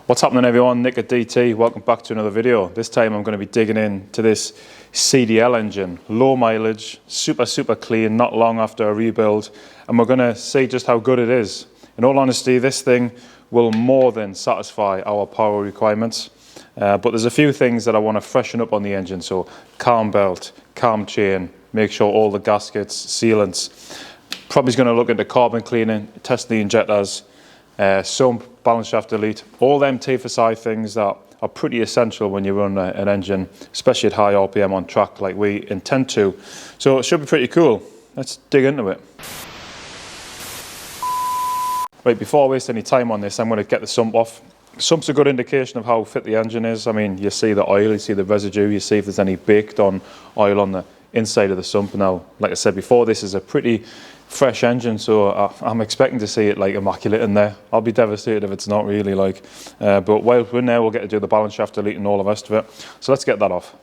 What's happening everyone, Nick at DT, welcome back to another video. This time I'm going to be digging into this CDL engine. Low mileage, super clean, not long after a rebuild, and we're going to see just how good it is. In all honesty, this thing will more than satisfy our power requirements, but there's a few things that I want to freshen up on the engine. So calm belt, calm chain, make sure all the gaskets, sealants. Probably going to look into carbon cleaning, test the injectors, sump, balance shaft delete, all them TFSI things that are pretty essential when you run an engine, especially at high RPM on track like we intend to. So it should be pretty cool. Let's dig into it. Right, before I waste any time on this, I'm going to get the sump off. Sump's a good indication of how fit the engine is. I mean, you see the oil, you see the residue, you see if there's any baked on oil on the inside of the sump. Now, like I said before, this is a pretty fresh engine, so I'm expecting to see it like immaculate in there. I'll be devastated if it's not really like, but while we're in there, we'll get to do the balance shaft delete and all the rest of it. So let's get that off.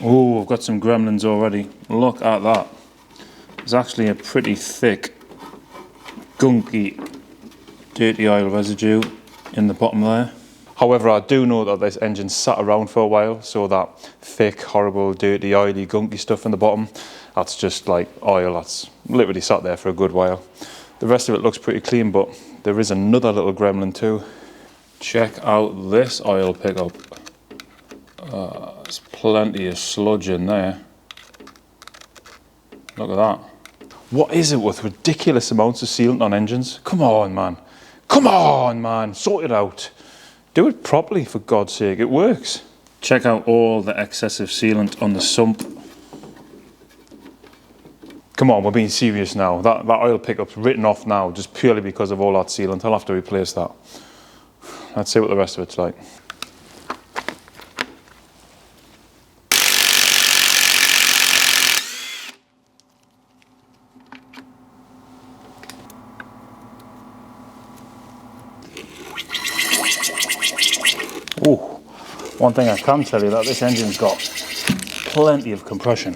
Oh, I've got some gremlins already. Look at that. There's actually a pretty thick, gunky, dirty oil residue in the bottom there. However, I do know that this engine sat around for a while, so that thick, horrible, dirty, oily, gunky stuff in the bottom, that's just like oil that's literally sat there for a good while. The rest of it looks pretty clean, but there is another little gremlin too. Check out this oil pickup. There's plenty of sludge in there. Look at that. What is it with ridiculous amounts of sealant on engines? Come on, man. Come on, man. Sort it out. Do it properly, for God's sake. It works. Check out all the excessive sealant on the sump. Come on, we're being serious now. That oil pickup's written off now just purely because of all that sealant. I'll have to replace that. Let's see what the rest of it's like. Ooh, one thing I can tell you that this engine's got plenty of compression.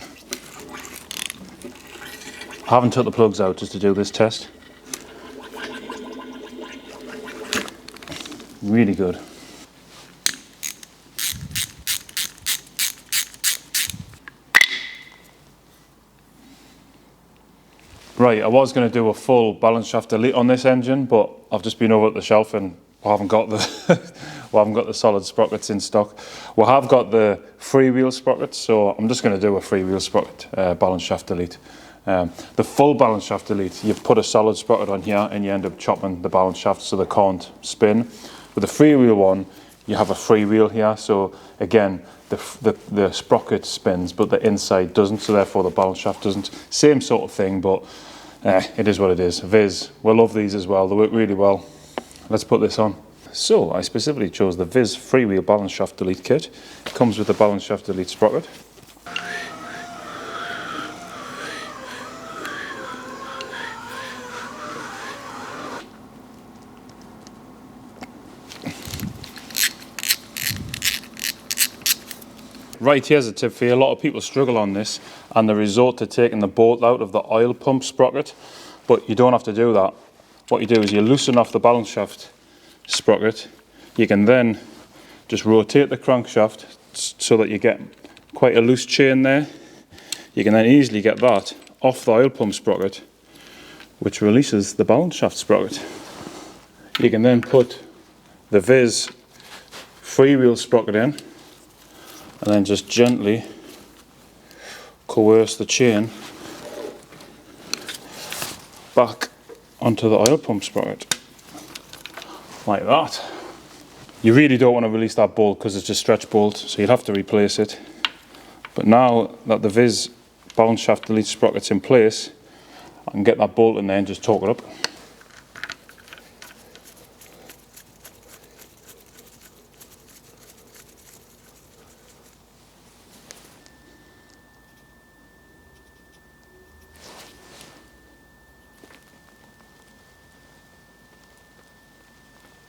I haven't took the plugs out just to do this test. Really good. Right, I was going to do a full balance shaft delete on this engine, but I've just been over at the shelf and we haven't got the solid sprockets in stock. We have got the freewheel sprockets, so I'm just going to do a freewheel sprocket balance shaft delete. The full balance shaft delete, you put a solid sprocket on here and you end up chopping the balance shaft so they can't spin. With the freewheel one, you have a freewheel here, so again, the sprocket spins, but the inside doesn't, so therefore the balance shaft doesn't. Same sort of thing, but it is what it is. VIS, we love these as well, they work really well. Let's put this on. So I specifically chose the VIS freewheel balance shaft delete kit. It comes with the balance shaft delete sprocket. Right, here's a tip for you. A lot of people struggle on this and they resort to taking the bolt out of the oil pump sprocket, but you don't have to do that. What you do is you loosen off the balance shaft sprocket. You can then just rotate the crankshaft so that you get quite a loose chain there. You can then easily get that off the oil pump sprocket, which releases the balance shaft sprocket. You can then put the VIS freewheel sprocket in and then just gently coerce the chain back onto the oil pump sprocket, like that. You really don't want to release that bolt because it's a stretch bolt, so you'll have to replace it. But now that the VIS balance shaft delete sprockets in place, I can get that bolt in there and just torque it up.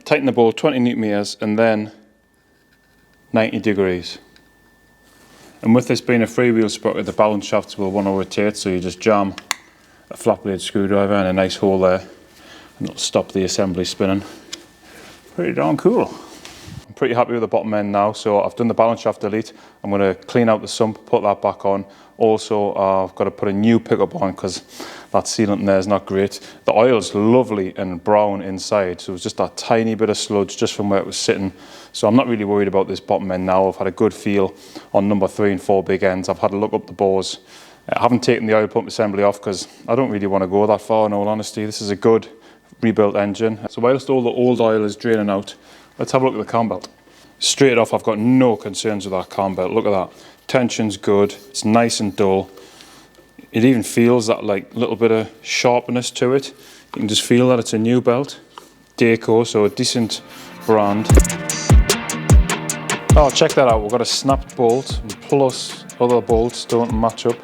Tighten the bolt 20 newton meters and then 90 degrees. And with this being a freewheel sprocket, the balance shafts will want to rotate, so you just jam a flat blade screwdriver in a nice hole there and it'll stop the assembly spinning. Pretty darn cool. I'm pretty happy with the bottom end now, so I've done the balance shaft delete. I'm going to clean out the sump, put that back on. Also, I've got to put a new pickup on because that sealant in there is not great. The oil's lovely and brown inside, so it's just that tiny bit of sludge just from where it was sitting. So I'm not really worried about this bottom end now. I've had a good feel on number 3 and 4 big ends. I've had a look up the bores. I haven't taken the oil pump assembly off because I don't really want to go that far, in all honesty. This is a good rebuilt engine. So whilst all the old oil is draining out, let's have a look at the cam belt. Straight off, I've got no concerns with that cam belt. Look at that. Tension's good. It's nice and dull. It even feels that like little bit of sharpness to it. You can just feel that it's a new belt. Dayco, so a decent brand. Oh, check that out. We've got a snapped bolt and plus other bolts don't match up.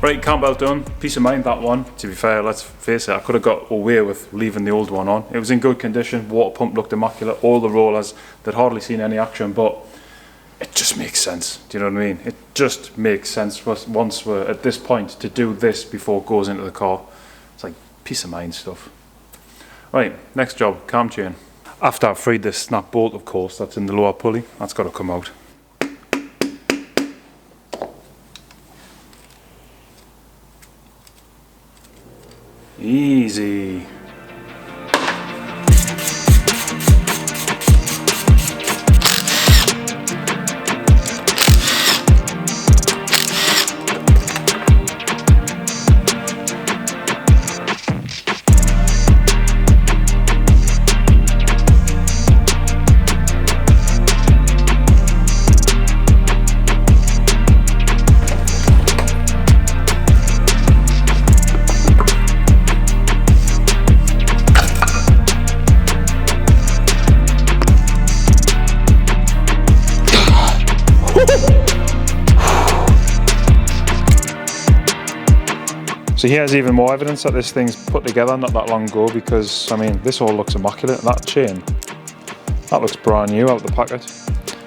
Right, cam belt done. Peace of mind, that one. To be fair, let's face it, I could have got away with leaving the old one on. It was in good condition, water pump looked immaculate, all the rollers, they'd hardly seen any action, but it just makes sense. Do you know what I mean? It just makes sense once we're at this point to do this before it goes into the car. It's like peace of mind stuff. Right, next job, cam chain. After I've freed this snap bolt, of course, that's in the lower pulley, that's got to come out. Easy. So here's even more evidence that this thing's put together not that long ago, because I mean this all looks immaculate. That chain, that looks brand new out the packet,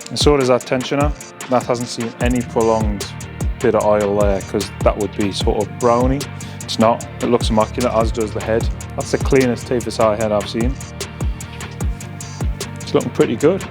and so does that tensioner. That hasn't seen any prolonged bit of oil there, because that would be sort of browny. It's not. It looks immaculate, as does the head. That's the cleanest TFSI head I've seen. It's looking pretty good.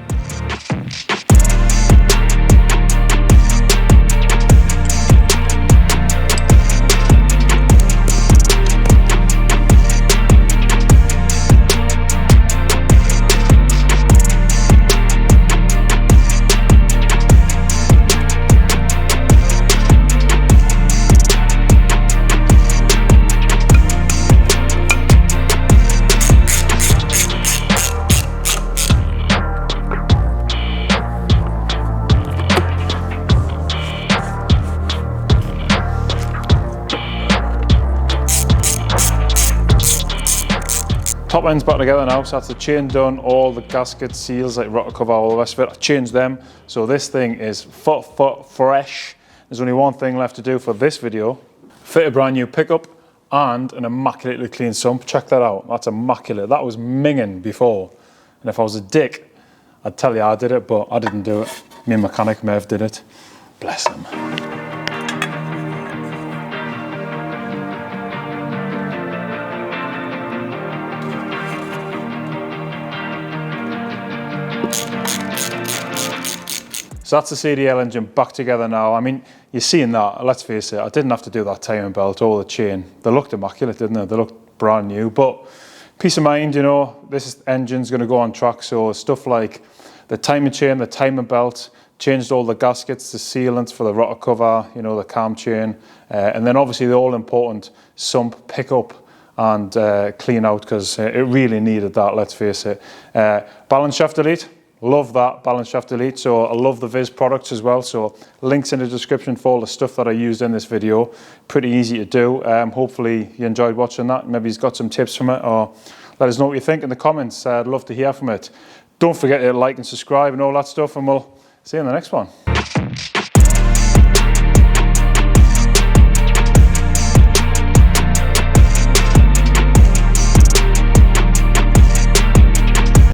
top end's back together now, so that's the chain done, all the gasket seals like rocker cover, all the rest of it, I changed them. So this thing is fresh. There's only one thing left to do for this video. Fit a brand new pickup and an immaculately clean sump. Check that out, that's immaculate. That was minging before. And if I was a dick, I'd tell you I did it, but I didn't do it. Me and mechanic Merv did it. Bless him. So that's the CDL engine back together now. I mean, you're seeing that, let's face it, I didn't have to do that timing belt or the chain. They looked immaculate, didn't they? They looked brand new, but peace of mind, you know, this engine's gonna go on track, so stuff like the timing chain, the timing belt, changed all the gaskets, the sealants for the rocker cover, you know, the cam chain, and then obviously the all-important sump pickup and clean out, because it really needed that, let's face it. Balance shaft delete. Love that balance shaft delete. So I love the VIS products as well. So links in the description for all the stuff that I used in this video. Pretty easy to do. Hopefully you enjoyed watching that. Maybe he's got some tips from it, or let us know what you think in the comments. I'd love to hear from it. Don't forget to like and subscribe and all that stuff, and we'll see you in the next one.